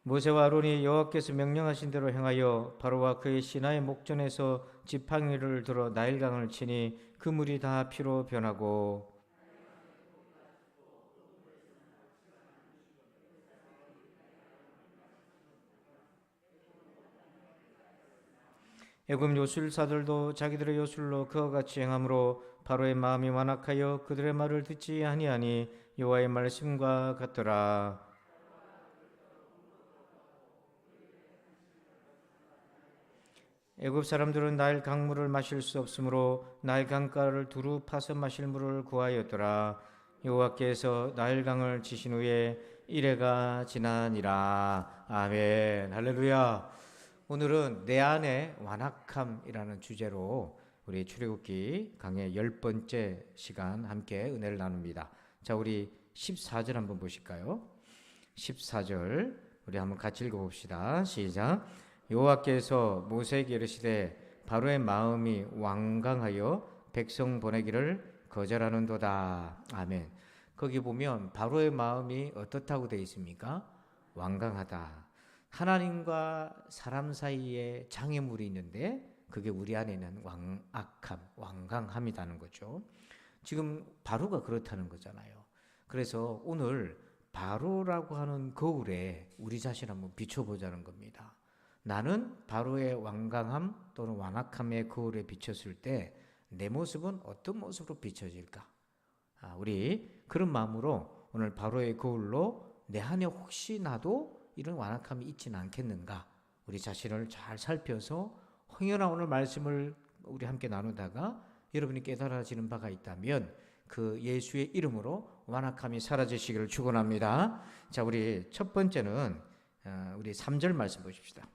모세와 아론이 여호와께서 명령하신 대로 행하여 바로와 그의 신하의 목전에서 지팡이를 들어 나일강을 치니 그 물이 다 피로 변하고 애굽 요술사들도 자기들의 요술로 그와 같이 행함으로 바로의 마음이 완악하여 그들의 말을 듣지 아니하니 여호와의 말씀과 같더라. 애굽 사람들은 나일 강물을 마실 수 없으므로 나일 강가를 두루 파서 마실 물을 구하였더라. 여호와께서 나일 강을 치신 후에 이래가 지나니라. 아멘. 할렐루야. 오늘은 내 안의 완악함이라는 주제로 우리 출애굽기 강의 10번째 시간 함께 은혜를 나눕니다. 자, 우리 14절 한번 보실까요? 14절 우리 한번 같이 읽어봅시다. 시작. 여호와께서 모세에게 이르시되 바로의 마음이 완강하여 백성 보내기를 거절하는도다. 아멘. 거기 보면 바로의 마음이 어떻다고 되어 있습니까? 완강하다. 하나님과 사람 사이에 장애물이 있는데 그게 우리 안에는 완악함, 완강함이라는 거죠. 지금 바로가 그렇다는 거잖아요. 그래서 오늘 바로라고 하는 거울에 우리 자신 한번 비춰보자는 겁니다. 나는 바로의 완강함 또는 완악함의 거울에 비쳤을 때 내 모습은 어떤 모습으로 비춰질까? 우리 그런 마음으로 오늘 바로의 거울로 내 안에 혹시 나도 이런 완악함이 있지는 않겠는가? 우리 자신을 잘 살펴서 흥연한 오늘 말씀을 우리 함께 나누다가 여러분이 깨달아지는 바가 있다면 그 예수의 이름으로 완악함이 사라지시기를 축원합니다. 자, 우리 첫 번째는 우리 3절 말씀 보십시다.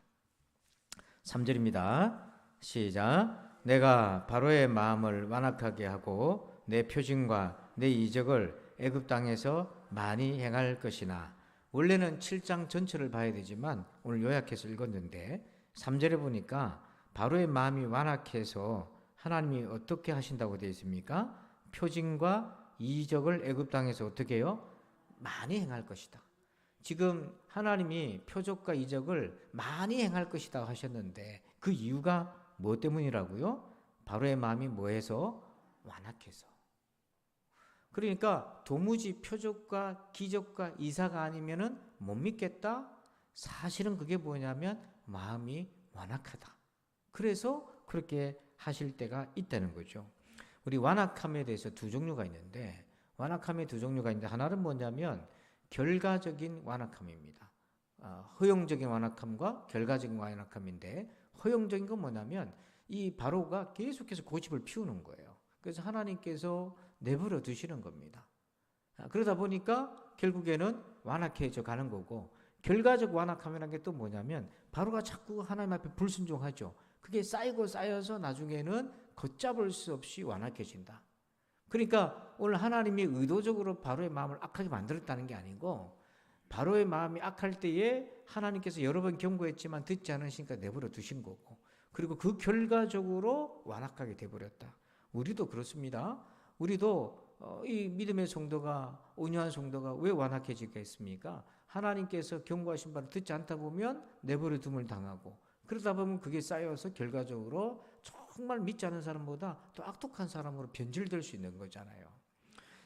3절입니다. 시작. 내가 바로의 마음을 완악하게 하고 내 표징과 내 이적을 애굽 땅에서 많이 행할 것이나. 원래는 7장 전체를 봐야 되지만 오늘 요약해서 읽었는데 3절에 보니까 바로의 마음이 완악해서 하나님이 어떻게 하신다고 되어 있습니까? 표징과 이적을 애굽 땅에서 어떻게 해요? 많이 행할 것이다. 지금 하나님이 표적과 이적을 많이 행할 것이다 하셨는데 그 이유가 뭐 때문이라고요? 바로의 마음이 뭐해서? 완악해서. 그러니까 도무지 표적과 기적과 이사가 아니면은 못 믿겠다? 사실은 그게 뭐냐면 마음이 완악하다. 그래서 그렇게 하실 때가 있다는 거죠. 우리 완악함에 대해서 두 종류가 있는데 하나는 뭐냐면 결과적인 완악함입니다. 허용적인 완악함과 결과적인 완악함인데 허용적인 건 뭐냐면 이 바로가 계속해서 고집을 피우는 거예요. 그래서 하나님께서 내버려 두시는 겁니다. 그러다 보니까 결국에는 완악해져 가는 거고 결과적 완악함이라는 게 또 뭐냐면 바로가 자꾸 하나님 앞에 불순종하죠. 그게 쌓이고 쌓여서 나중에는 걷잡을 수 없이 완악해진다. 그러니까 오늘 하나님이 의도적으로 바로의 마음을 악하게 만들었다는 게 아니고 바로의 마음이 악할 때에 하나님께서 여러 번 경고했지만 듣지 않으시니까 내버려 두신 거고 그리고 그 결과적으로 완악하게 돼버렸다. 우리도 그렇습니다. 우리도 이 믿음의 성도가 온유한 성도가 왜 완악해지겠습니까? 하나님께서 경고하신 바를 듣지 않다 보면 내버려 둠을 당하고 그러다 보면 그게 쌓여서 결과적으로 정말 믿지 않은 사람보다 더 악독한 사람으로 변질될 수 있는 거잖아요.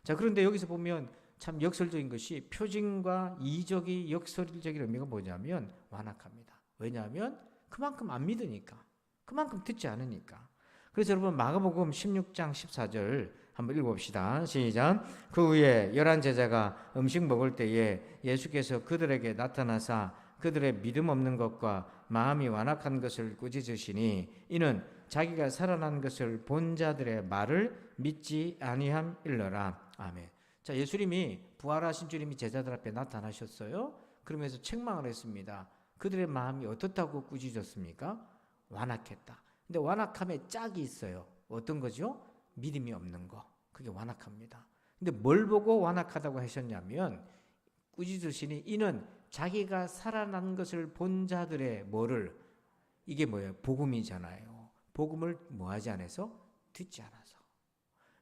자, 그런데 여기서 보면 참 역설적인 것이 표징과 이적이 역설적인 의미가 뭐냐면 완악합니다. 왜냐하면 그만큼 안 믿으니까, 그만큼 듣지 않으니까. 그래서 여러분 마가복음 16장 14절 한번 읽어봅시다. 시작. 그 후에 11 제자가 음식 먹을 때에 예수께서 그들에게 나타나사 그들의 믿음 없는 것과 마음이 완악한 것을 꾸짖으시니 이는 자기가 살아난 것을 본 자들의 말을 믿지 아니함일러라. 아멘. 자, 예수님이 부활하신 주님이 제자들 앞에 나타나셨어요. 그러면서 책망을 했습니다. 그들의 마음이 어떻다고 꾸짖었습니까? 완악했다. 근데 완악함에 짝이 있어요. 어떤 거죠? 믿음이 없는 거. 그게 완악합니다. 근데 뭘 보고 완악하다고 하셨냐면 꾸짖으시니 이는 자기가 살아난 것을 본 자들의 뭐를 이게 뭐예요? 복음이잖아요. 복음을 뭐하지 않아서? 듣지 않아서.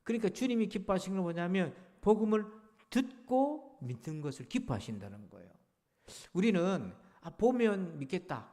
그러니까 주님이 기뻐하시는 건 뭐냐면 복음을 듣고 믿는 것을 기뻐하신다는 거예요. 우리는 보면 믿겠다.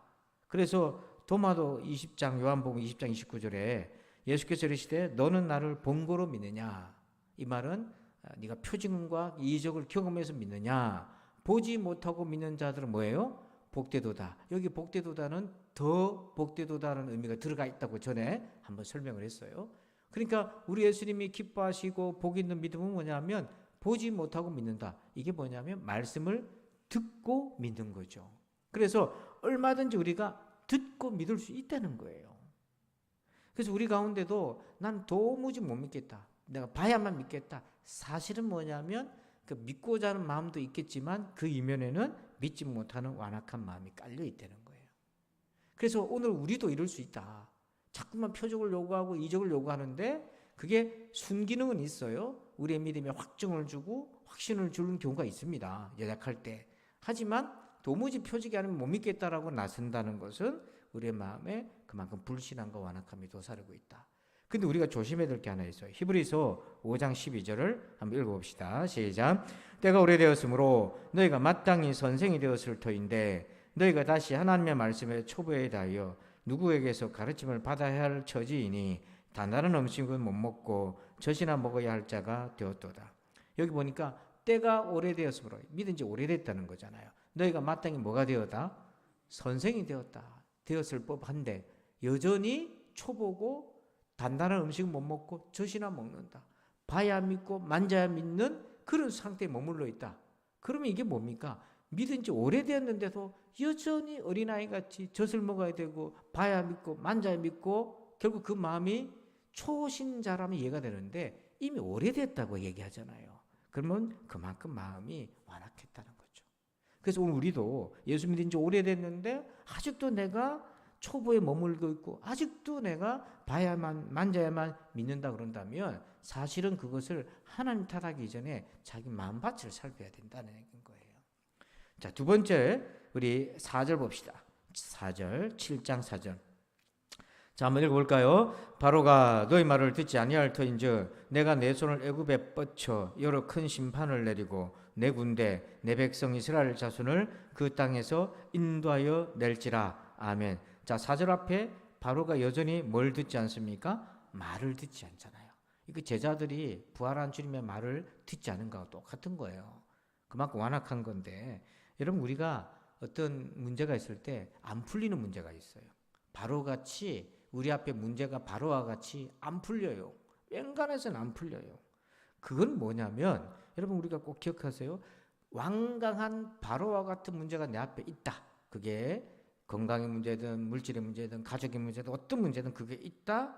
그래서 도마도 20장 요한복음 20장 29절에 예수께서 이르시되 너는 나를 본 거로 믿느냐. 이 말은 네가 표징과 이적을 경험해서 믿느냐. 보지 못하고 믿는 자들은 뭐예요? 복되도다. 여기 복되도다는 더 복되도다라는 의미가 들어가 있다고 전에 한번 설명을 했어요. 그러니까 우리 예수님이 기뻐하시고 복 있는 믿음은 뭐냐면 보지 못하고 믿는다. 이게 뭐냐면 말씀을 듣고 믿는 거죠. 그래서 얼마든지 우리가 듣고 믿을 수 있다는 거예요. 그래서 우리 가운데도 난 도무지 못 믿겠다. 내가 봐야만 믿겠다. 사실은 뭐냐면 그 믿고자 하는 마음도 있겠지만 그 이면에는 믿지 못하는 완악한 마음이 깔려 있다는 거예요. 그래서 오늘 우리도 이럴 수 있다. 자꾸만 표적을 요구하고 이적을 요구하는데 그게 순기능은 있어요. 우리의 믿음에 확증을 주고 확신을 주는 경우가 있습니다. 연약할 때. 하지만 도무지 표적이 아니면 못 믿겠다라고 나선다는 것은 우리의 마음에 그만큼 불신함과 완악함이 도사리고 있다. 근데 우리가 조심해야 될 게 하나 있어요. 히브리서 5장 12절을 한번 읽어봅시다. 시작. 때가 오래되었으므로 너희가 마땅히 선생이 되었을 터인데 너희가 다시 하나님의 말씀에 초보에 대하여 누구에게서 가르침을 받아야 할 처지이니 단단한 음식은 못 먹고 젖이나 먹어야 할 자가 되었도다. 여기 보니까 때가 오래되었으므로 믿은 지 오래됐다는 거잖아요. 너희가 마땅히 뭐가 되었다? 선생이 되었다. 되었을 법한데 여전히 초보고 단단한 음식은 못 먹고 젖이나 먹는다. 봐야 믿고 만져야 믿는 그런 상태에 머물러 있다. 그러면 이게 뭡니까? 믿은 지 오래되었는데도 여전히 어린아이같이 젖을 먹어야 되고 봐야 믿고 만져야 믿고 결국 그 마음이 초신자라면 이해가 되는데 이미 오래됐다고 얘기하잖아요. 그러면 그만큼 마음이 완악했다는 거죠. 그래서 오늘 우리도 예수 믿은 지 오래됐는데 아직도 내가 초보에 머물고 있고 아직도 내가 봐야만 만져야만 믿는다 그런다면 사실은 그것을 하나님 탓하기 전에 자기 마음밭을 살펴야 된다는 거예요. 자, 두 번째 우리 4절 봅시다. 4절 7장 4절. 자, 한번 읽어볼까요? 바로가 너희 말을 듣지 아니할 터인즉 내가 내 손을 애굽에 뻗쳐 여러 큰 심판을 내리고 내 군대 내 백성 이스라엘 자손을 그 땅에서 인도하여 낼지라. 아멘. 자, 4절 앞에 바로가 여전히 뭘 듣지 않습니까? 말을 듣지 않잖아요. 이거 제자들이 부활한 주님의 말을 듣지 않은 거와 똑같은 거예요. 그만큼 완악한 건데 여러분 우리가 어떤 문제가 있을 때 안 풀리는 문제가 있어요. 바로같이 우리 앞에 문제가 바로와 같이 안 풀려요. 웬간해서는 안 풀려요. 그건 뭐냐면 여러분 우리가 꼭 기억하세요. 완강한 바로와 같은 문제가 내 앞에 있다. 그게 건강의 문제든 물질의 문제든 가족의 문제든 어떤 문제든 그게 있다.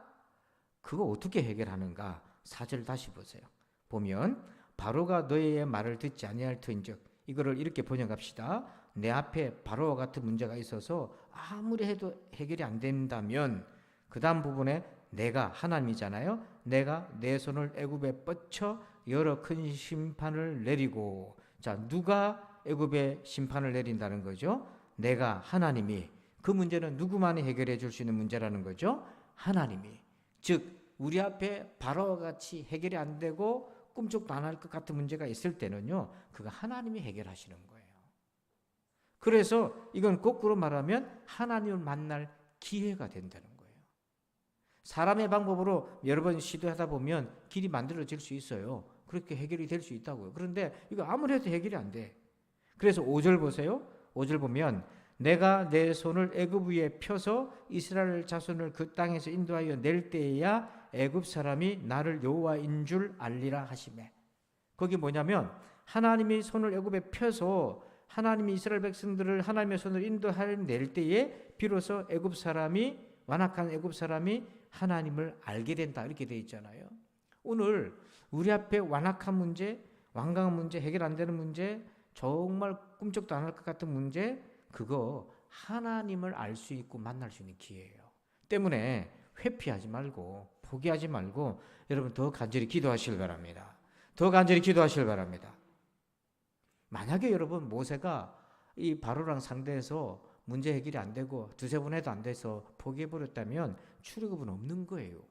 그거 어떻게 해결하는가? 4절 다시 보세요. 보면 바로가 너희의 말을 듣지 아니할 터인즉 이거를 이렇게 번역합시다. 내 앞에 바로와 같은 문제가 있어서 아무리 해도 해결이 안 된다면 그 다음 부분에 내가 하나님이잖아요. 내가 내 손을 애굽에 뻗쳐 여러 큰 심판을 내리고 자 누가 애굽에 심판을 내린다는 거죠? 내가 하나님이 그 문제는 누구만이 해결해 줄 수 있는 문제라는 거죠? 하나님이 즉 우리 앞에 바로와 같이 해결이 안 되고 꿈쩍도 안 할 것 같은 문제가 있을 때는요 그거 하나님이 해결하시는 거예요. 그래서 이건 거꾸로 말하면 하나님을 만날 기회가 된다는 거예요. 사람의 방법으로 여러 번 시도하다 보면 길이 만들어질 수 있어요. 그렇게 해결이 될 수 있다고요. 그런데 이거 아무리 해도 해결이 안 돼. 그래서 5절 보세요. 5절 보면 내가 내 손을 애굽 위에 펴서 이스라엘 자손을 그 땅에서 인도하여 낼 때에야 애굽 사람이 나를 여호와인 줄 알리라 하시매. 거기 뭐냐면 하나님이 손을 애굽에 펴서 하나님이 이스라엘 백성들을 하나님의 손을 인도하여 낼 때에 비로소 애굽 사람이 완악한 애굽 사람이 하나님을 알게 된다 이렇게 되어 있잖아요. 오늘 우리 앞에 완악한 문제, 완강한 문제, 해결 안 되는 문제, 정말 꿈쩍도 안 할 것 같은 문제 그거 하나님을 알 수 있고 만날 수 있는 기회예요. 때문에 회피하지 말고 포기하지 말고 여러분 더 간절히 기도하시길 바랍니다. 더 간절히 기도하시길 바랍니다. 만약에 여러분 모세가 이 바로랑 상대해서 문제 해결이 안 되고 두세 번 해도 안 돼서 포기해버렸다면 출애굽은 없는 거예요.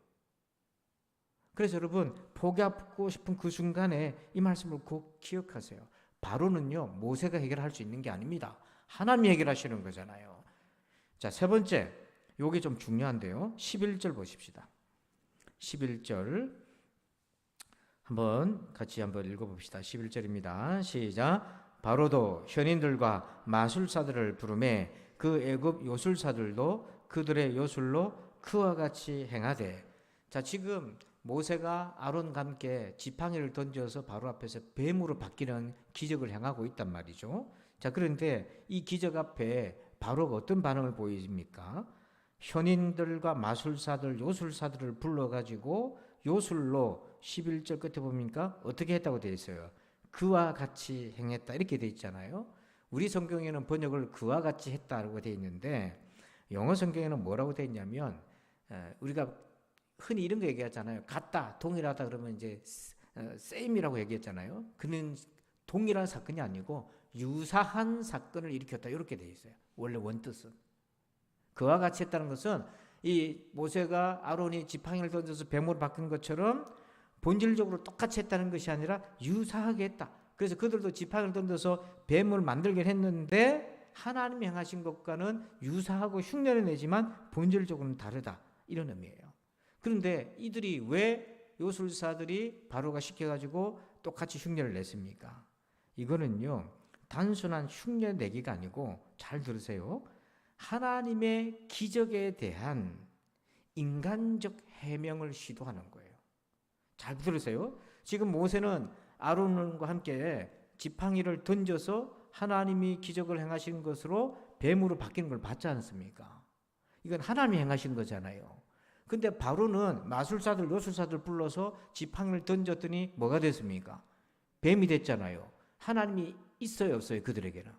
그래서 여러분 포기하고 싶은 그 순간에 이 말씀을 꼭 기억하세요. 바로는요 모세가 해결할 수 있는 게 아닙니다. 하나님이 해결하시는 거잖아요. 자, 세 번째, 요게 좀 중요한데요. 11절 보십시다. 11절 같이 한번 읽어봅시다. 11절입니다. 시작. 바로도 현인들과 마술사들을 부르매 그 애굽 요술사들도 그들의 요술로 그와 같이 행하되. 자, 지금 모세가 아론과 함께 지팡이를 던져서 바로 앞에서 뱀으로 바뀌는 기적을 행하고 있단 말이죠. 자, 그런데 이 기적 앞에 바로가 어떤 반응을 보입니까? 현인들과 마술사들, 요술사들을 불러가지고 요술로 11절 끝에 보니까 어떻게 했다고 되어 있어요? 그와 같이 행했다 이렇게 되어 있잖아요. 우리 성경에는 번역을 그와 같이 했다라고 되어 있는데 영어 성경에는 뭐라고 되어 있냐면 우리가 흔히 이런 거 얘기하잖아요. 같다, 동일하다 그러면 이제 same이라고 얘기했잖아요. 그는 동일한 사건이 아니고 유사한 사건을 일으켰다 이렇게 되어 있어요. 원래 원뜻은. 그와 같이 했다는 것은 이 모세가 아론이 지팡이를 던져서 뱀으로 바뀐 것처럼 본질적으로 똑같이 했다는 것이 아니라 유사하게 했다. 그래서 그들도 지팡이를 던져서 뱀을 만들긴 했는데 하나님이 행하신 것과는 유사하고 흉내를 내지만 본질적으로는 다르다. 이런 의미예요. 그런데 이들이 왜 요술사들이 바로가 시켜가지고 똑같이 흉내를 냈습니까? 이거는요, 단순한 흉내 내기가 아니고 잘 들으세요. 하나님의 기적에 대한 인간적 해명을 시도하는 거예요. 잘 들으세요. 지금 모세는 아론과 함께 지팡이를 던져서 하나님이 기적을 행하신 것으로 뱀으로 바뀌는 걸 봤지 않습니까? 이건 하나님이 행하신 거잖아요. 근데 바로는 마술사들, 요술사들 불러서 지팡이를 던졌더니 뭐가 됐습니까? 뱀이 됐잖아요. 하나님이 있어요, 없어요? 그들에게는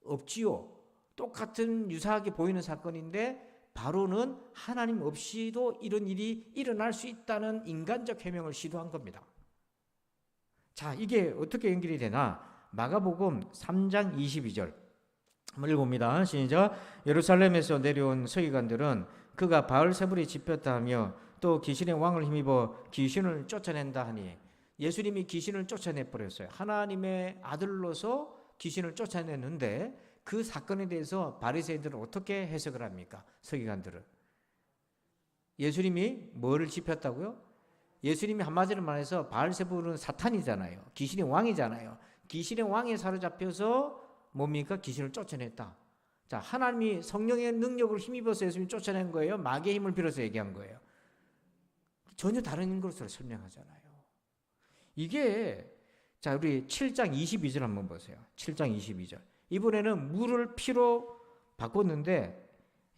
없지요. 똑같은 유사하게 보이는 사건인데 바로는 하나님 없이도 이런 일이 일어날 수 있다는 인간적 해명을 시도한 겁니다. 자, 이게 어떻게 연결이 되나? 마가복음 3장 22절 한번 읽어봅니다. 시작. 예루살렘에서 내려온 서기관들은 그가 바알세불이 집혔다 하며 또 귀신의 왕을 힘입어 귀신을 쫓아낸다 하니, 예수님이 귀신을 쫓아내버렸어요. 하나님의 아들로서 귀신을 쫓아냈는데 그 사건에 대해서 바리새인들은 어떻게 해석을 합니까? 서기관들은. 예수님이 뭐를 집혔다고요? 예수님이 한마디로 말해서 바알세불은 사탄이잖아요. 귀신의 왕이잖아요. 귀신의 왕에 사로잡혀서 뭡니까? 귀신을 쫓아냈다. 자, 하나님이 성령의 능력을 힘입어서 예수님이 쫓아낸 거예요? 마귀의 힘을 빌어서 얘기한 거예요? 전혀 다른 것으로 설명하잖아요. 이게, 자, 우리 7장 22절 한번 보세요. 7장 22절. 이번에는 물을 피로 바꿨는데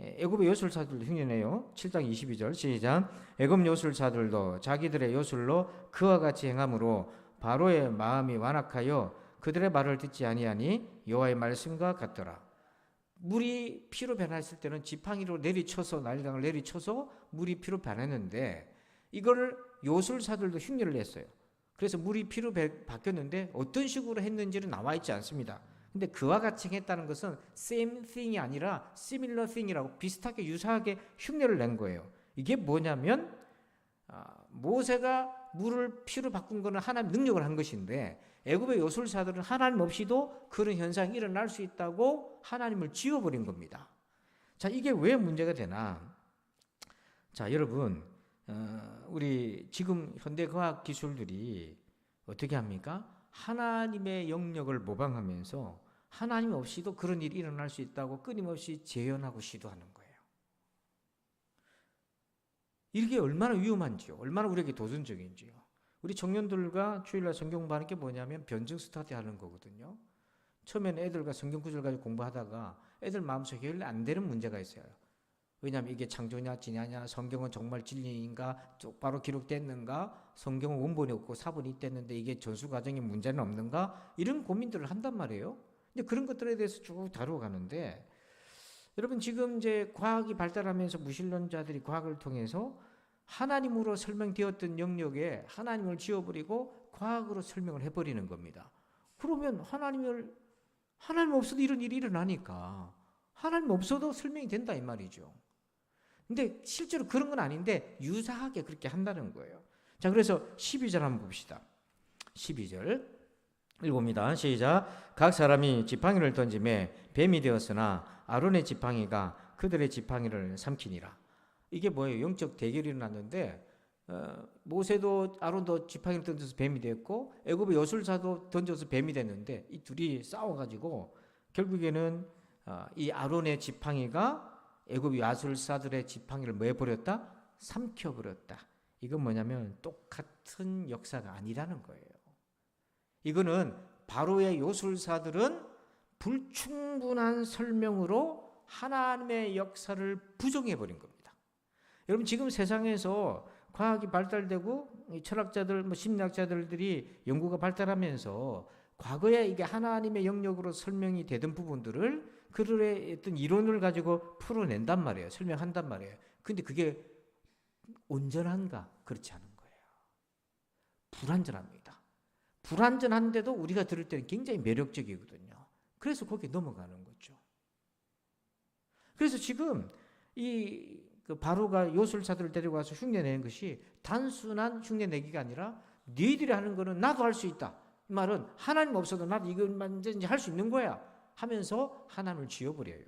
애굽의 요술사들도 흉내내요. 7장 22절 시작. 애굽 요술사들도 자기들의 요술로 그와 같이 행함으로 바로의 마음이 완악하여 그들의 말을 듣지 아니하니 여호와의 말씀과 같더라. 물이 피로 변했을 때는 지팡이로 내리쳐서 난리당을 내리쳐서 물이 피로 변했는데 이거를 요술사들도 흉내를 냈어요. 그래서 물이 피로 바뀌었는데 어떤 식으로 했는지는 나와 있지 않습니다. 근데 그와 같이 했다는 것은 same thing이 아니라 similar thing이라고 비슷하게 유사하게 흉내를 낸 거예요. 이게 뭐냐면 모세가 물을 피로 바꾼 거는 하나님 능력을 한 것인데 애굽의 요술사들은 하나님 없이도 그런 현상이 일어날 수 있다고 하나님을 지워버린 겁니다. 자, 이게 왜 문제가 되나? 자, 여러분, 우리 지금 현대과학 기술들이 어떻게 합니까? 하나님의 영역을 모방하면서 하나님 없이도 그런 일이 일어날 수 있다고 끊임없이 재현하고 시도하는 거예요. 이게 얼마나 위험한지요. 얼마나 우리에게 도전적인지요. 우리 청년들과 주일날 성경 공부하는 게 뭐냐면 변증 스터디 하는 거거든요. 처음에는 애들과 성경 구절 가지고 공부하다가 애들 마음속에 해결 안 되는 문제가 있어요. 왜냐하면 이게 창조냐 진야냐, 성경은 정말 진리인가, 똑바로 기록됐는가, 성경은 원본이 없고 사본이 있댔는데 이게 전수 과정에 문제는 없는가, 이런 고민들을 한단 말이에요. 근데 그런 것들에 대해서 쭉 다루어 가는데, 여러분 지금 이제 과학이 발달하면서 무신론자들이 과학을 통해서 하나님으로 설명되었던 영역에 하나님을 지워버리고 과학으로 설명을 해버리는 겁니다. 그러면 하나님 없어도 이런 일이 일어나니까 하나님 없어도 설명이 된다 이 말이죠. 근데 실제로 그런 건 아닌데 유사하게 그렇게 한다는 거예요. 자, 그래서 12절 한번 봅시다. 12절 읽어봅니다. 시작. 각 사람이 지팡이를 던지매 뱀이 되었으나 아론의 지팡이가 그들의 지팡이를 삼키니라. 이게 뭐예요? 영적 대결이 일어났는데 모세도 아론도 지팡이를 던져서 뱀이 됐고 애굽의 여술사도 던져서 뱀이 됐는데 이 둘이 싸워가지고 결국에는 이 아론의 지팡이가 애굽 야술사들의 지팡이를 뭐 해버렸다? 삼켜버렸다. 이건 뭐냐면 똑같은 역사가 아니라는 거예요. 이거는 바로의 요술사들은 불충분한 설명으로 하나님의 역사를 부정해버린 겁니다. 여러분 지금 세상에서 과학이 발달되고 철학자들, 심리학자들이 연구가 발달하면서 과거에 이게 하나님의 영역으로 설명이 되던 부분들을 그들의 어떤 이론을 가지고 풀어낸단 말이에요. 설명한단 말이에요. 근데 그게 온전한가? 그렇지 않은 거예요. 불완전합니다. 불완전한데도 우리가 들을 때는 굉장히 매력적이거든요. 그래서 거기에 넘어가는 거죠. 그래서 지금 그 바로가 요술사들을 데려가서 흉내내는 것이 단순한 흉내내기가 아니라 너희들이 하는 거는 나도 할 수 있다. 이 말은 하나님 없어도 나도 이것만 할 수 있는 거야 하면서 하나님을 지어버려요.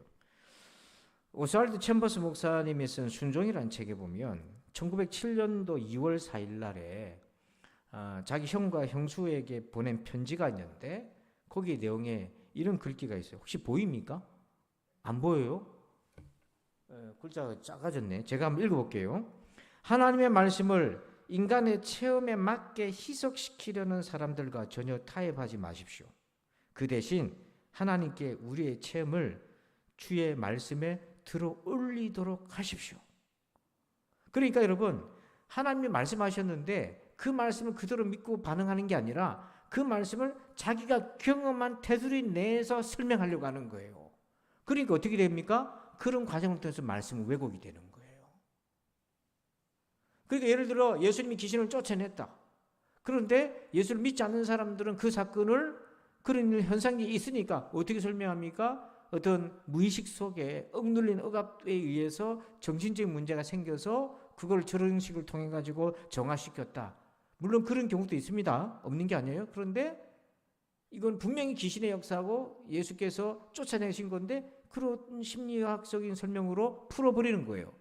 오스왈드 챔버스 목사님이 쓴 순종이라는 책에 보면 1907년도 2월 4일 날에 자기 형과 형수에게 보낸 편지가 있는데 거기 내용에 이런 글귀가 있어요. 혹시 보입니까? 안 보여요? 글자가 작아졌네. 제가 한번 읽어볼게요. 하나님의 말씀을 인간의 체험에 맞게 희석시키려는 사람들과 전혀 타협하지 마십시오. 그 대신 하나님께 우리의 체험을 주의 말씀에 들어 올리도록 하십시오. 그러니까 여러분 하나님이 말씀하셨는데 그 말씀을 그대로 믿고 반응하는 게 아니라 그 말씀을 자기가 경험한 테두리 내에서 설명하려고 하는 거예요. 그러니까 어떻게 됩니까? 그런 과정을 통해서 말씀은 왜곡이 되는 거예요. 그러니까 예를 들어 예수님이 귀신을 쫓아냈다. 그런데 예수를 믿지 않는 사람들은 그 사건을 그런 현상이 있으니까 어떻게 설명합니까? 어떤 무의식 속에 억눌린 억압에 의해서 정신적인 문제가 생겨서 그걸 저런 식을 통해 가지고 정화시켰다. 물론 그런 경우도 있습니다. 없는 게 아니에요. 그런데 이건 분명히 귀신의 역사고 예수께서 쫓아내신 건데 그런 심리학적인 설명으로 풀어버리는 거예요.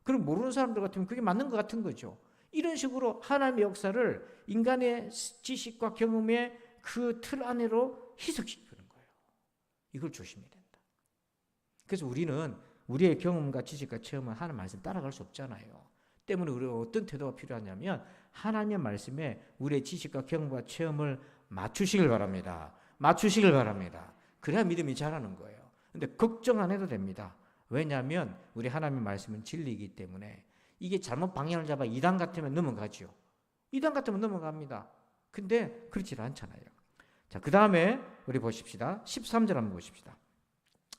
그럼 모르는 사람들 같으면 그게 맞는 것 같은 거죠. 이런 식으로 하나님의 역사를 인간의 지식과 경험의 그 틀 안으로 희석시키는 거예요. 이걸 조심해야 된다. 그래서 우리는 우리의 경험과 지식과 체험은 하나님 말씀 따라갈 수 없잖아요. 때문에 우리가 어떤 태도가 필요하냐면 하나님의 말씀에 우리의 지식과 경험과 체험을 맞추시길 바랍니다. 맞추시길 바랍니다. 그래야 믿음이 자라는 거예요. 근데 걱정 안 해도 됩니다. 왜냐하면 우리 하나님의 말씀은 진리이기 때문에 이게 잘못 방향을 잡아 2단 같으면 넘어가죠. 2단 같으면 넘어갑니다. 근데 그렇지 않잖아요. 자, 그 다음에 우리 보십시다. 13절 한번 보십시다.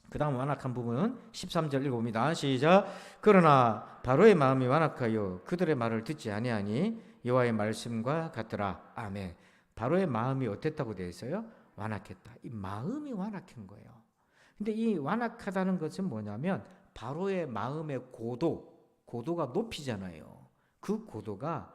그 다음 완악한 부분은 13절 읽어봅니다. 시작. 그러나 바로의 마음이 완악하여 그들의 말을 듣지 아니하니 여호와의 말씀과 같더라. 아멘. 바로의 마음이 어땠다고 되어 있어요? 완악했다. 이 마음이 완악한 거예요. 근데 이 완악하다는 것은 뭐냐면 바로의 마음의 고도가 높이잖아요. 그 고도가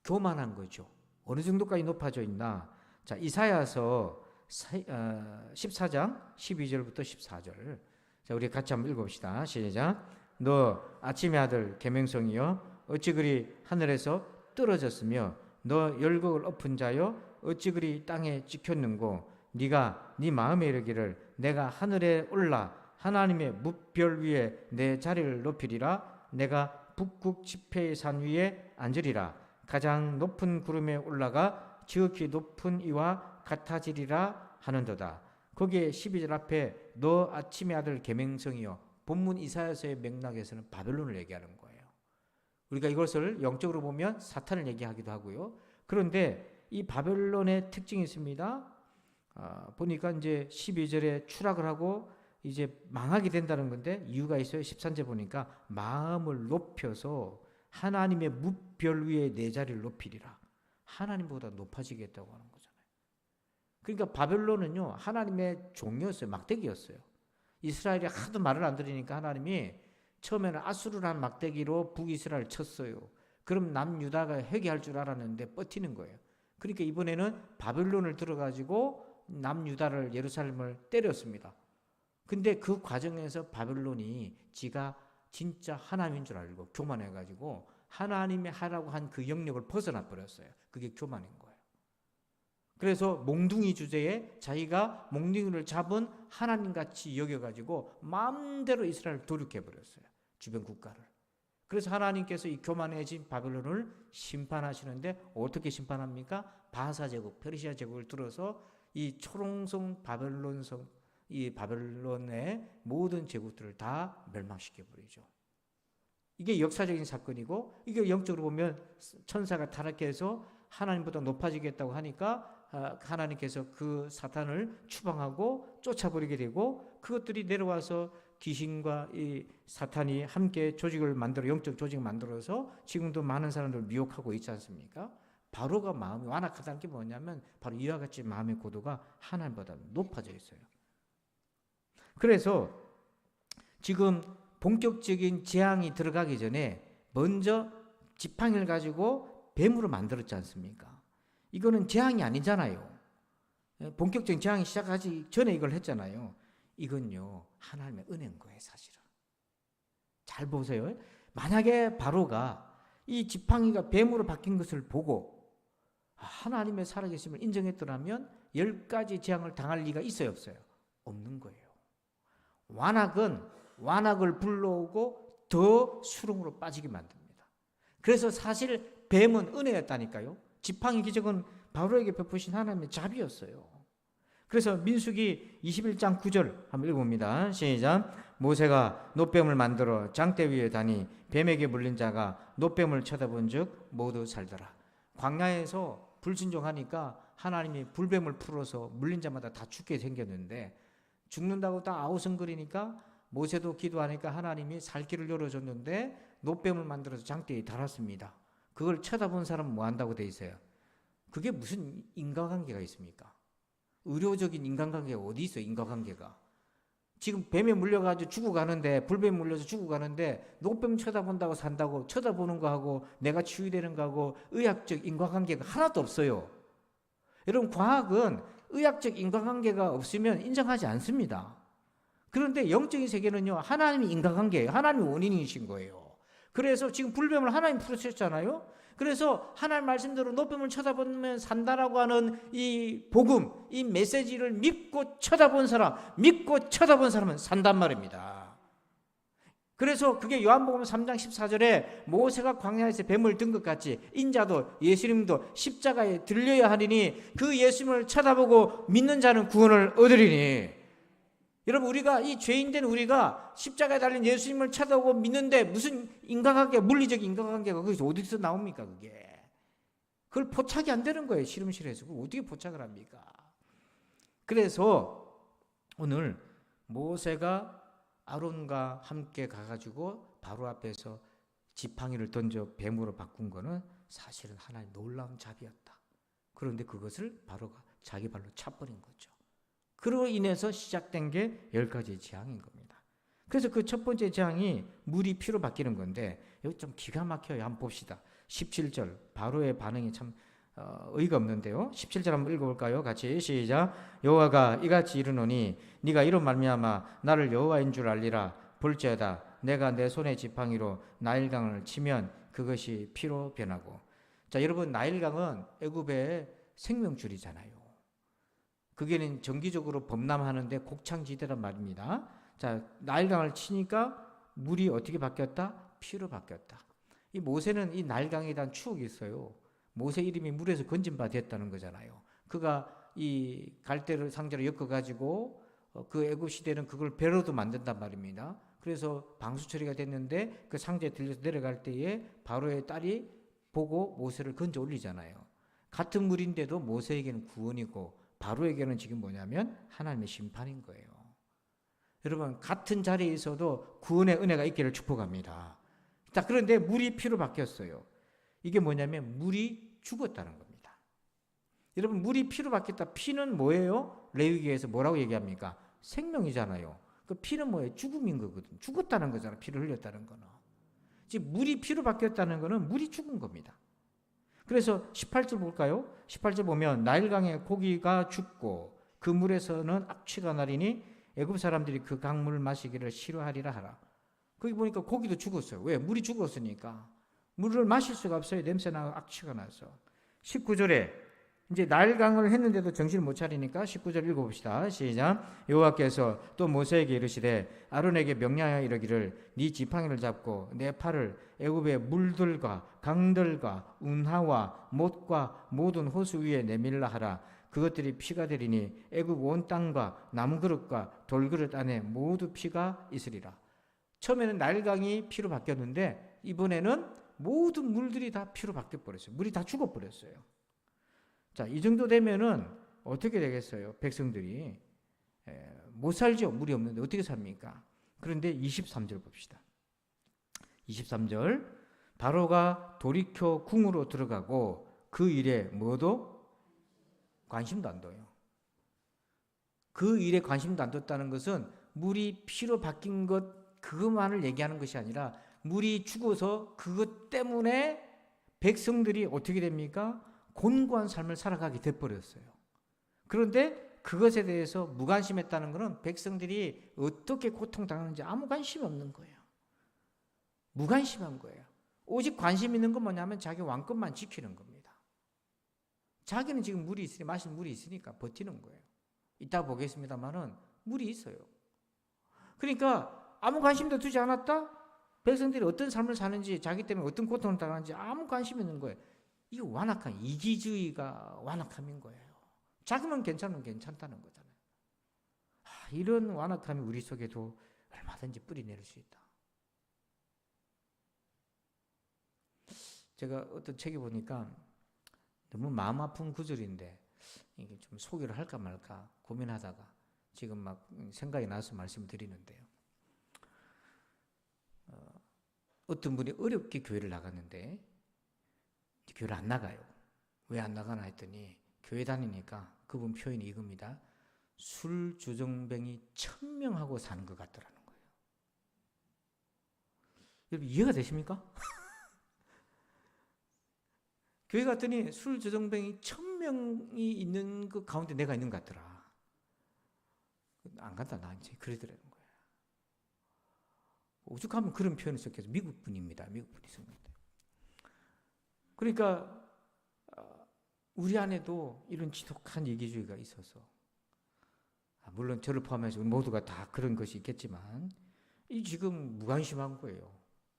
교만한 거죠. 어느 정도까지 높아져 있나? 자, 이사야서 14장 12절부터 14절. 자, 우리 같이 한번 읽어봅시다. 시작. 너 아침의 아들 계명성이여 어찌 그리 하늘에서 떨어졌으며 너 열국을 엎은 자여 어찌 그리 땅에 찍혔는고 네가 네 마음에 이르기를 내가 하늘에 올라 하나님의 뭇별 위에 내 자리를 높이리라. 내가 북극 지폐의 산 위에 앉으리라. 가장 높은 구름에 올라가 지극히 높은 이와 같아지리라 하는도다. 거기에 12절 앞에 너 아침의 아들 계명성이여, 본문 이사야서의 맥락에서는 바벨론을 얘기하는 거예요. 우리가 이것을 영적으로 보면 사탄을 얘기하기도 하고요. 그런데 이 바벨론의 특징이 있습니다. 보니까 이제 12절에 추락을 하고 이제 망하게 된다는 건데 이유가 있어요. 13절 보니까 마음을 높여서 하나님의 뭇별 위에 내 자리를 높이리라. 하나님보다 높아지겠다고 하는 거잖아요. 그러니까 바벨론은요, 하나님의 종이었어요. 막대기였어요. 이스라엘이 하도 말을 안 들으니까 하나님이 처음에는 아수르라는 막대기로 북이스라엘을 쳤어요. 그럼 남유다가 회개할 줄 알았는데 버티는 거예요. 그러니까 이번에는 바벨론을 들어가지고 남유다를 예루살렘을 때렸습니다. 근데 그 과정에서 바벨론이 지가 진짜 하나님인 줄 알고 교만해가지고 하나님이 하라고 한 그 영역을 벗어나 버렸어요. 그게 교만인 거예요. 그래서 몽둥이 주제에 자기가 몽둥이를 잡은 하나님같이 여겨가지고 마음대로 이스라엘을 도륙해버렸어요. 주변 국가를. 그래서 하나님께서 이 교만해진 바벨론을 심판하시는데 어떻게 심판합니까? 바사 제국, 페르시아 제국을 들어서 이 초롱성 바벨론성, 이 바벨론의 모든 제국들을 다 멸망시켜버리죠. 이게 역사적인 사건이고, 이게 영적으로 보면 천사가 타락해서 하나님보다 높아지겠다고 하니까 하나님께서 그 사탄을 추방하고 쫓아버리게 되고, 그것들이 내려와서 귀신과 이 사탄이 함께 조직을 만들어, 영적 조직을 만들어서 지금도 많은 사람들을 미혹하고 있지 않습니까? 바로가 마음이 완악하다는 게 뭐냐면 바로 이와 같이 마음의 고도가 하나님보다 높아져 있어요. 그래서 지금 본격적인 재앙이 들어가기 전에 먼저 지팡이를 가지고 뱀으로 만들었지 않습니까? 이거는 재앙이 아니잖아요. 본격적인 재앙이 시작하기 전에 이걸 했잖아요. 이건요, 하나님의 은혜인 거예요, 사실은. 잘 보세요. 만약에 바로가 이 지팡이가 뱀으로 바뀐 것을 보고 하나님의 살아계심을 인정했더라면 10가지 재앙을 당할 리가 있어요, 없어요? 없는 거예요. 완악을 불러오고 더 수렁으로 빠지게 만듭니다. 그래서 사실 뱀은 은혜였다니까요. 지팡이 기적은 바로에게 베푸신 하나님의 자비였어요. 그래서 민수기 21장 9절 한번 읽어봅니다. 시작. 모세가 놋뱀을 만들어 장대 위에 다니 뱀에게 물린 자가 놋뱀을 쳐다본 즉 모두 살더라. 광야에서 불순종하니까 하나님이 불뱀을 풀어서 물린 자마다 다 죽게 생겼는데, 죽는다고 딱 아우성거리니까 모세도 기도하니까 하나님이 살 길을 열어줬는데 놋뱀을 만들어서 장대에 달았습니다. 그걸 쳐다본 사람은 뭐 한다고 돼 있어요? 그게 무슨 인과관계가 있습니까? 의료적인 인간관계가 어디 있어요? 인과관계가. 지금 뱀에 물려가지고 죽어가는데, 불뱀에 물려서 죽어가는데 놋뱀 쳐다본다고 산다고, 쳐다보는 거하고 내가 치유되는 거하고 의학적 인과관계가 하나도 없어요. 여러분, 과학은 의학적 인과관계가 없으면 인정하지 않습니다. 그런데 영적인 세계는요, 하나님이 인과관계예요. 하나님이 원인이신 거예요. 그래서 지금 불뱀을 하나님 풀으셨잖아요. 그래서 하나님 말씀대로 놋뱀을 쳐다보면 산다라고 하는 이 복음, 이 메시지를 믿고 쳐다본 사람은 산단 말입니다. 그래서 그게 요한복음 3장 14절에 모세가 광야에서 뱀을 든 것 같이 인자도 예수님도 십자가에 들려야 하리니 그 예수님을 쳐다보고 믿는 자는 구원을 얻으리니. 여러분, 우리가 이 죄인된 우리가 십자가에 달린 예수님을 쳐다보고 믿는데 무슨 인과관계, 물리적 인과관계가 거기서 어디서 나옵니까? 그걸 포착이 안 되는 거예요. 실험실에서. 그걸 어떻게 포착을 합니까? 그래서 오늘 모세가 아론과 함께 가가지고 바로 앞에서 지팡이를 던져 뱀으로 바꾼 거는 사실은 하나의 놀라운 자비였다. 그런데 그것을 바로가 자기 발로 차버린 거죠. 그로 인해서 시작된 게 10가지 재앙인 겁니다. 그래서 그 첫 번째 재앙이 물이 피로 바뀌는 건데, 여기 좀 기가 막혀요. 한번 봅시다. 17절 바로의 반응이 참 의의가 없는데요. 17절 한번 읽어볼까요? 같이 시작. 여호와가 이같이 이르노니 네가 이로 말미암아 나를 여호와인 줄 알리라. 볼지어다 내가 내 손의 지팡이로 나일강을 치면 그것이 피로 변하고. 자, 여러분, 나일강은 애굽의 생명줄이잖아요. 그게는 정기적으로 범람하는데 곡창지대란 말입니다. 자, 나일강을 치니까 물이 어떻게 바뀌었다? 피로 바뀌었다. 이 모세는 이 나일강에 대한 추억이 있어요. 모세 이름이 물에서 건진 바 됐다는 거잖아요. 그가 이 갈대를 상자로 엮어가지고 그 애굽 시대는 그걸 배로도 만든단 말입니다. 그래서 방수 처리가 됐는데 그 상자에 들려서 내려갈 때에 바로의 딸이 보고 모세를 건져 올리잖아요. 같은 물인데도 모세에게는 구원이고 바로에게는 지금 뭐냐면 하나님의 심판인 거예요. 여러분, 같은 자리에 있어도 구원의 은혜가 있기를 축복합니다. 자, 그런데 물이 피로 바뀌었어요. 이게 뭐냐면 물이 죽었다는 겁니다. 여러분, 물이 피로 바뀌었다. 피는 뭐예요? 레위기에서 뭐라고 얘기합니까? 생명이잖아요. 그 피는 뭐예요? 죽음인 거거든. 죽었다는 거잖아. 피를 흘렸다는 거는. 지금 물이 피로 바뀌었다는 거는 물이 죽은 겁니다. 그래서 18절 볼까요? 18절 보면 나일강에 고기가 죽고 그 물에서는 악취가 나리니 애굽 사람들이 그 강물을 마시기를 싫어하리라 하라. 거기 보니까 고기도 죽었어요. 왜? 물이 죽었으니까. 물을 마실 수가 없어요. 냄새나고 악취가 나서. 19절에 이제 나일강을 했는데도 정신을 못 차리니까 19절 읽어봅시다. 시작. 여호와께서 또 모세에게 이르시되 아론에게 명령하여 이르기를 네 지팡이를 잡고 내 팔을 애굽의 물들과 강들과 운하와 못과 모든 호수 위에 내밀라 하라. 그것들이 피가 되리니 애굽 온 땅과 나무그릇과 돌그릇 안에 모두 피가 있으리라. 처음에는 나일강이 피로 바뀌었는데 이번에는 모든 물들이 다 피로 바뀌어버렸어요. 물이 다 죽어버렸어요. 자, 이 정도 되면은 어떻게 되겠어요? 백성들이 못 살죠. 물이 없는데 어떻게 삽니까? 그런데 23절 봅시다. 23절 바로가 돌이켜 궁으로 들어가고 그 일에 뭐도 관심도 안 둬요. 그 일에 관심도 안 뒀다는 것은 물이 피로 바뀐 것 그것만을 얘기하는 것이 아니라 물이 죽어서 그것 때문에 백성들이 어떻게 됩니까? 곤고한 삶을 살아가게 돼버렸어요. 그런데 그것에 대해서 무관심했다는 것은 백성들이 어떻게 고통당하는지 아무 관심이 없는 거예요. 무관심한 거예요. 오직 관심 있는 건 뭐냐면 자기 왕권만 지키는 겁니다. 자기는 지금 물이 있으니 마실 물이 있으니까 버티는 거예요. 이따 보겠습니다만은 물이 있어요. 그러니까 아무 관심도 두지 않았다? 백성들이 어떤 삶을 사는지 자기 때문에 어떤 고통을 당하는지 아무 관심이 없는 거예요. 이거 완악한 이기주의가 완악함인 거예요. 자기만 괜찮으면 괜찮다는 거잖아요. 이런 완악함이 우리 속에도 얼마든지 뿌리 내릴 수 있다. 제가 어떤 책에 보니까 너무 마음 아픈 구절인데 이게 좀 소개를 할까 말까 고민하다가 지금 막 생각이 나서 말씀드리는데요. 어떤 분이 어렵게 교회를 나갔는데 교회를 안 나가요. 왜 안 나가나 했더니 교회 다니니까 그분 표현이 이겁니다. 술 주정뱅이 1000명하고 사는 것 같더라는 거예요. 여러분 이해가 되십니까? 교회 갔더니 술 주정뱅이 1000명이 있는 그 가운데 내가 있는 것 같더라. 안 간다 나 이제 그러더라는 거예요. 오죽하면 그런 표현을 썼겠어요. 미국 분입니다. 미국 분이 쓴 건데. 그러니까 우리 안에도 이런 지독한 이기주의가 있어서 물론 저를 포함해서 모두가 다 그런 것이 있겠지만 이 지금 무관심한 거예요.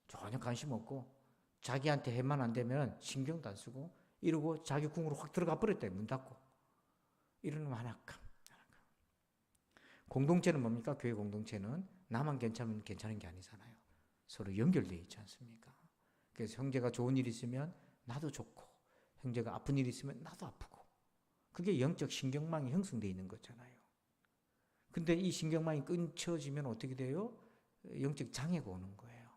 전혀 관심 없고 자기한테 해만 안 되면 신경도 안 쓰고 이러고 자기 궁으로 확 들어가 버렸다. 문 닫고. 이런 완악함. 공동체는 뭡니까? 교회 공동체는 나만 괜찮으면 괜찮은 게 아니잖아요. 서로 연결되어 있지 않습니까? 그래서 형제가 좋은 일 있으면 나도 좋고 형제가 아픈 일 있으면 나도 아프고 그게 영적 신경망이 형성되어 있는 거잖아요. 근데 이 신경망이 끊쳐지면 어떻게 돼요? 영적 장애가 오는 거예요.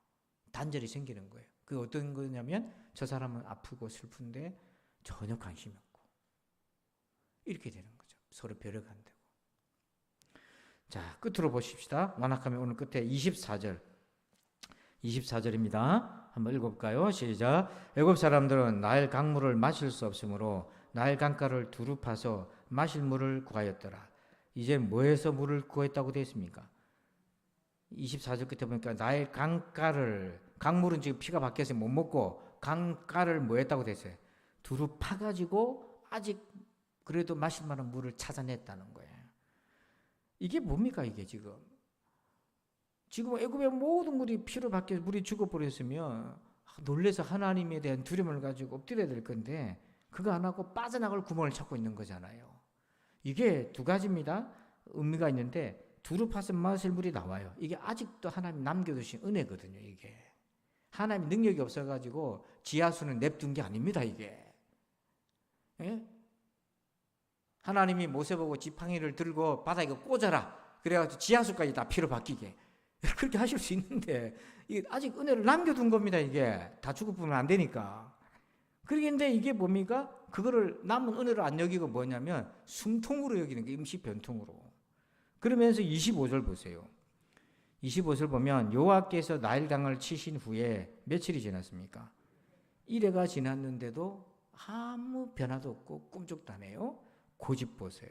단절이 생기는 거예요. 그게 어떤 거냐면 저 사람은 아프고 슬픈데 전혀 관심이 없고 이렇게 되는 거죠. 서로 배려가 안 되고. 자, 끝으로 보십시다. 완악함의 오늘 끝에 24절입니다. 한번 읽어볼까요? 시작. 애굽 사람들은 나일 강물을 마실 수 없으므로 나일 강가를 두루 파서 마실 물을 구하였더라. 이제 뭐해서 물을 구했다고 되어 있습니까? 24절 끝에 보니까 나일 강물은 지금 피가 바뀌어서 못 먹고 강가를 뭐 했다고 되어 있어요? 두루 파가지고 아직 그래도 마실 만한 물을 찾아냈다는 거예요. 이게 뭡니까 이게 지금? 지금 애굽의 모든 물이 피로 바뀌어서 물이 죽어버렸으면 놀래서 하나님에 대한 두려움을 가지고 엎드려야 될 건데 그거 안 하고 빠져나갈 구멍을 찾고 있는 거잖아요. 이게 두 가지입니다. 의미가 있는데 두루 파서 마실 물이 나와요. 이게 아직도 하나님 남겨두신 은혜거든요. 이게 하나님 능력이 없어가지고 지하수는 냅둔 게 아닙니다. 이게 예? 하나님이 모세 보고 지팡이를 들고 바닥에 꽂아라. 그래가지고 지하수까지 다 피로 바뀌게. 그렇게 하실 수 있는데, 이게 아직 은혜를 남겨둔 겁니다, 이게. 다 죽어보면 안 되니까. 그런데 이게 뭡니까? 그거를 남은 은혜를 안 여기고 뭐냐면, 숨통으로 여기는 게 임시 변통으로. 그러면서 25절 보세요. 25절 보면, 여호와께서 나일강을 치신 후에 며칠이 지났습니까? 1회가 지났는데도 아무 변화도 없고 꿈쩍도 안 해요. 고집 보세요.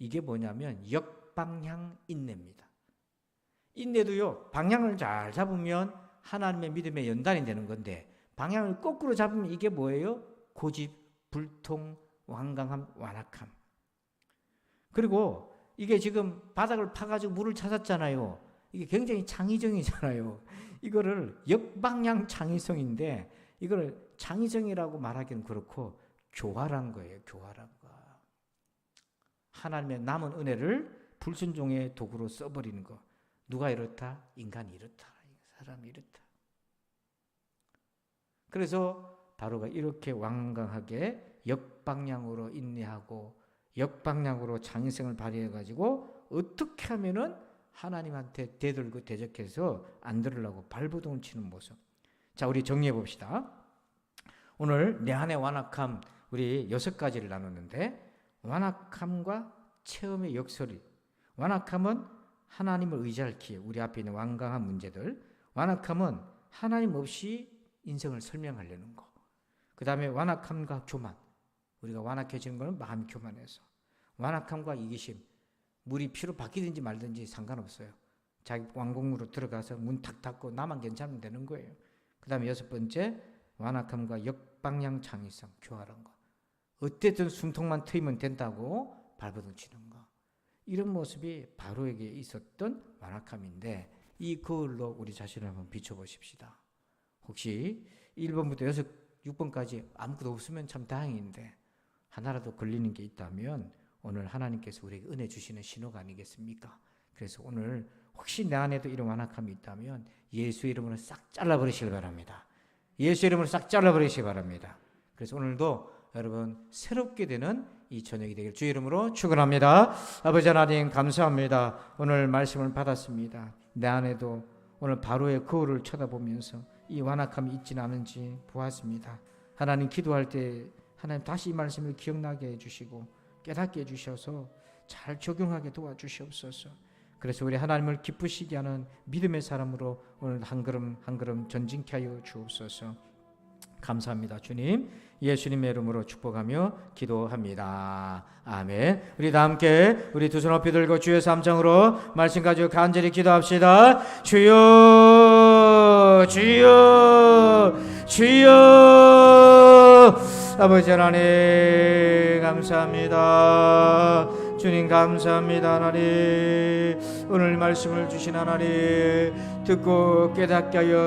이게 뭐냐면 역방향 인내입니다. 인내도요, 방향을 잘 잡으면 하나님의 믿음의 연단이 되는 건데, 방향을 거꾸로 잡으면 이게 뭐예요? 고집, 불통, 완강함, 완악함. 그리고 이게 지금 바닥을 파가지고 물을 찾았잖아요. 이게 굉장히 창의적이잖아요. 이거를 역방향 창의성인데, 이걸 창의성이라고 말하기는 그렇고 교활한 거예요. 교활한 거. 하나님의 남은 은혜를 불순종의 도구로 써버리는 거. 누가 이렇다? 인간이 이렇다. 사람이 이렇다. 그래서 바로가 이렇게 완강하게 역방향으로 인내하고 역방향으로 창의성을 발휘해가지고 어떻게 하면은 하나님한테 대들고 대적해서 안 들으려고 발버둥을 치는 모습. 자, 우리 정리해 봅시다. 오늘 내 안의 완악함 우리 6가지를 나눴는데, 완악함과 체험의 역설이. 완악함은 하나님을 의지할 기회, 우리 앞에 있는 완강한 문제들. 완악함은 하나님 없이 인생을 설명하려는 거. 그 다음에 완악함과 교만. 우리가 완악해지는 것은 마음이 교만해서. 완악함과 이기심. 물이 피로 바뀌든지 말든지 상관없어요. 자기 왕궁으로 들어가서 문 탁 닫고 나만 괜찮으면 되는 거예요. 그 다음에 6번째, 완악함과 역방향 창의성, 교활한 거. 어쨌든 숨통만 트이면 된다고 발버둥 치는 거. 이런 모습이 바로에게 있었던 완악함인데, 이 거울로 우리 자신을 한번 비춰보십시다. 혹시 1번부터 6번까지 아무것도 없으면 참 다행인데, 하나라도 걸리는 게 있다면 오늘 하나님께서 우리에게 은혜 주시는 신호가 아니겠습니까? 그래서 오늘 혹시 내 안에도 이런 완악함이 있다면 예수 이름으로 싹 잘라버리시기 바랍니다. 예수 이름으로 싹 잘라버리시기 바랍니다. 그래서 오늘도 여러분 새롭게 되는 이 저녁이 되길 주 이름으로 축원합니다. 아버지 하나님 감사합니다. 오늘 말씀을 받았습니다. 내 안에도 오늘 바로의 거울을 쳐다보면서 이 완악함이 있지는 않은지 보았습니다. 하나님 기도할 때 하나님 다시 이 말씀을 기억나게 해주시고 깨닫게 해주셔서 잘 적용하게 도와주시옵소서. 그래서 우리 하나님을 기쁘시게 하는 믿음의 사람으로 오늘 한 걸음 한 걸음 전진케 하여 주옵소서. 감사합니다. 주님, 예수님의 이름으로 축복하며 기도합니다. 아멘. 우리 다 함께 우리 두 손 높이 들고 주의 3장으로 말씀 가지고 간절히 기도합시다. 주여, 주여, 주여. 아버지 하나님 감사합니다. 주님 감사합니다. 하나님 오늘 말씀을 주신 하나님 듣고 깨닫게 하여